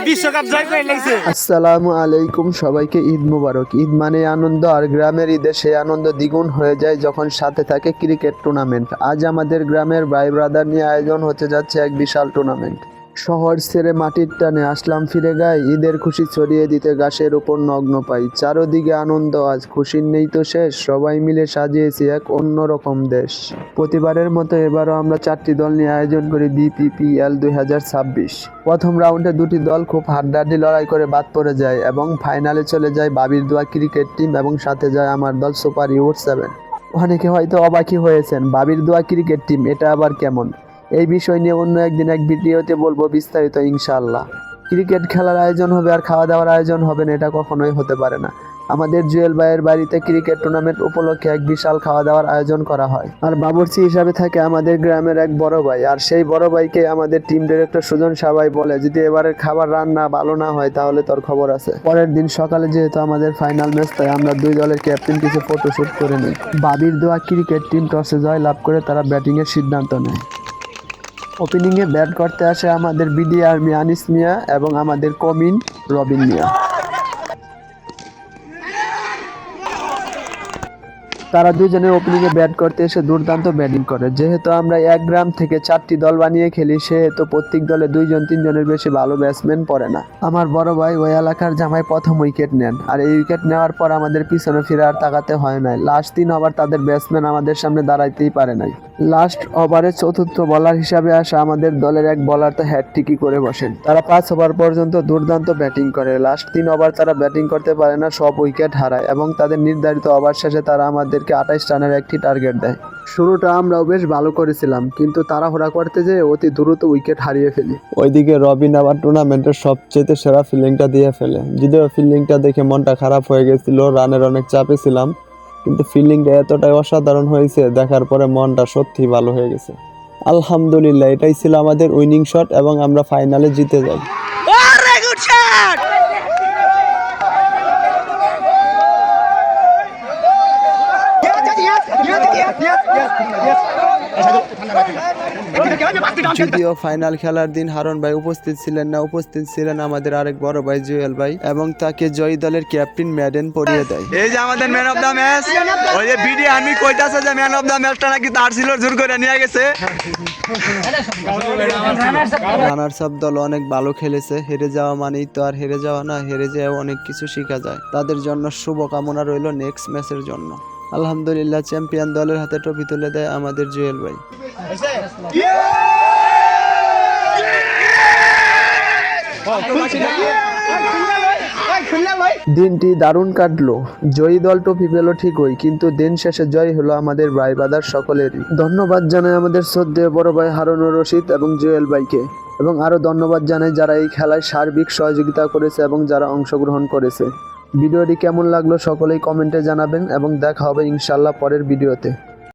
বিশ্বকাপ জয় করে নিয়েছে। আসসালামু আলাইকুম, সবাইকে ঈদ মুবারক। ঈদ মানে আনন্দ, আর গ্রামের ঈদে সেই আনন্দ দ্বিগুণ হয়ে যায় যখন সাথে থাকে ক্রিকেট টুর্নামেন্ট। আজ আমাদের গ্রামের ভাই ব্রাদার নিয়ে আয়োজন হতে যাচ্ছে এক বিশাল টুর্নামেন্ট। শহর ছেড়ে মাটির টানে আসলাম ফিরে গায়ে, ঈদের খুশি ছড়িয়ে দিতে ঘাসের উপর নগ্ন পাই। চারদিকে আনন্দ, আজ খুশির নেই তো শেষ, সবাই মিলে সাজিয়েছি এক অন্যরকম দেশ। প্রতিবারের মতো এবারও আমরা 4টি দল নিয়ে আয়োজন করি BPPL 2026। প্রথম রাউন্ডে 2টি দল খুব হাড্ডাহাড্ডি লড়াই করে বাদ পড়ে যায় এবং ফাইনালে চলে যায় বাবির দোয়া ক্রিকেট টিম এবং সাথে যায় আমার দল সুপার ইউথ 7। অনেকে হয়তো অবাকই হয়েছেন, বাবির দোয়া ক্রিকেট টিম এটা আবার কেমন? এই বিষয় নিয়ে অন্য একদিন এক ভিডিওতে বলবো বিস্তারিত ইনশাআল্লাহ। ক্রিকেট খেলার আয়োজন হবে আর খাওয়া দাওয়ার আয়োজন হবে না, এটা কখনোই হতে পারে না। আমাদের জুয়েল ভাইয়ের বাড়িতে ক্রিকেট টুর্নামেন্ট উপলক্ষে এক বিশাল খাওয়া দাওয়ার আয়োজন করা হয়, আর বাবুর্চি হিসাবে থাকে আমাদের গ্রামের এক বড় ভাই। আর সেই বড় ভাইকে আমাদের টিম ডিরেক্টর সুজন সাবাই বলে, যদি এবারের খাবার রান্না ভালো না হয় তাহলে তোর খবর আছে। পরের দিন সকালে যেহেতু আমাদের ফাইনাল ম্যাচ, তাই আমরা 2 দলের ক্যাপ্টেন কিছু ফটোশুট করে নিই। বাবির দোয়া ক্রিকেট টিম টসে জয় লাভ করে তারা ব্যাটিংয়ের সিদ্ধান্ত নেয়। ওপেনিংয়ে ব্যাট করতে আসে আমাদের বিডি আর্মি আনিস মিয়া এবং আমাদের কমিন রবিন মিয়া। তারা দুজনে ওপেনিংয়ে ব্যাট করতে এসে দুর্দান্ত ব্যাটিং করে। যেহেতু আমরা এক গ্রাম থেকে 4টি দল বানিয়ে খেলি, সেহেতু প্রত্যেক দলে 2-3 জনের বেশি ভালো ব্যাটসম্যান পড়ে না। আমার বড় ভাই ওই এলাকার জামাই প্রথম উইকেট নেন, আর এই উইকেট নেওয়ার পর আমাদের পিছনে ফিরে আর তাকাতে হয় নাই। লাস্ট 3 ওভার তাদের ব্যাটসম্যান আমাদের সামনে দাঁড়াইতেই পারে নাই। লাস্ট ওভারে চতুর্থ বোলার হিসাবে আসা আমাদের দলের এক বোলার তো হ্যাটট্রিকই করে বসেন। তারা 5 ওভার পর্যন্ত দুর্দান্ত ব্যাটিং করে। লাস্ট 3 ওভার তারা ব্যাটিং করতে পারে না, সব উইকেট হারায় এবং তাদের নির্ধারিত ওভার শেষে তারা আমাদেরকে 28 রানের একটি টার্গেট দেয়। শুরুটা আমরাও বেশ ভালো করেছিলাম, কিন্তু তাড়াহুড়া করতে যেয়ে অতি দ্রুত উইকেট হারিয়ে ফেলি। ওইদিকে রবিন আবার টুর্নামেন্টের সবচেয়ে সেরা ফিল্ডিংটা দিয়ে ফেলে। যদিও ফিল্ডিংটা দেখে মনটা খারাপ হয়ে গেছিল, রানের অনেক চাপে ছিলাম, কিন্তু ফিল্ডিংটা এতটাই অসাধারণ হয়েছে, দেখার পরে মনটা সত্যি ভালো হয়ে গেছে। আলহামদুলিল্লাহ, এটাই ছিল আমাদের উইনিং শট এবং আমরা ফাইনালে জিতে যাই। যদিও ফাইনাল খেলার দিন হারুন ভাই উপস্থিত ছিলেন না, উপস্থিত ছিলেন আমাদের আরেক বড় ভাই জুয়েল ভাই, এবং তাকে জয়ী দলের ক্যাপ্টেন ম্যাডেন পরিয়ে দেয়। এই যে আমাদের ম্যান অফ দা ম্যাচ, ওই যে বিডি আর্মি কইতাছে যে ম্যান অফ দা ম্যাচটা নাকি তার ছিল, জোর করে নিয়ে গেছে। রানার্স আপ দল অনেক ভালো খেলেছে, হেরে যাওয়া মানেই তো আর হেরে যাওয়া না, হেরে যেয়ে অনেক কিছু শেখা যায়। তাদের জন্য শুভকামনা রইল নেক্সট ম্যাচের জন্য। আলহামদুলিল্লাহ, চ্যাম্পিয়ন দলের হাতে ট্রফি তুলে দেয় আমাদের জুয়েল ভাই। দিনটি দারুণ কাটলো। জয়ী দল ট্রফি পেল ঠিকই, কিন্তু দিন শেষে জয় হলো আমাদের ভাই ব্রাদার সকলেরই। ধন্যবাদ জানাই আমাদের শ্রদ্ধেয় বড় ভাই হারুনুর রশিদ এবং জুয়েল ভাইকে, এবং আরো ধন্যবাদ জানাই যারা এই খেলায় সার্বিক সহযোগিতা করেছে এবং যারা অংশগ্রহণ করেছে। ভিডিওটি কেমন লাগলো সকলেই কমেন্টে জানাবেন এবং দেখা হবে ইনশাআল্লাহ পরের ভিডিওতে।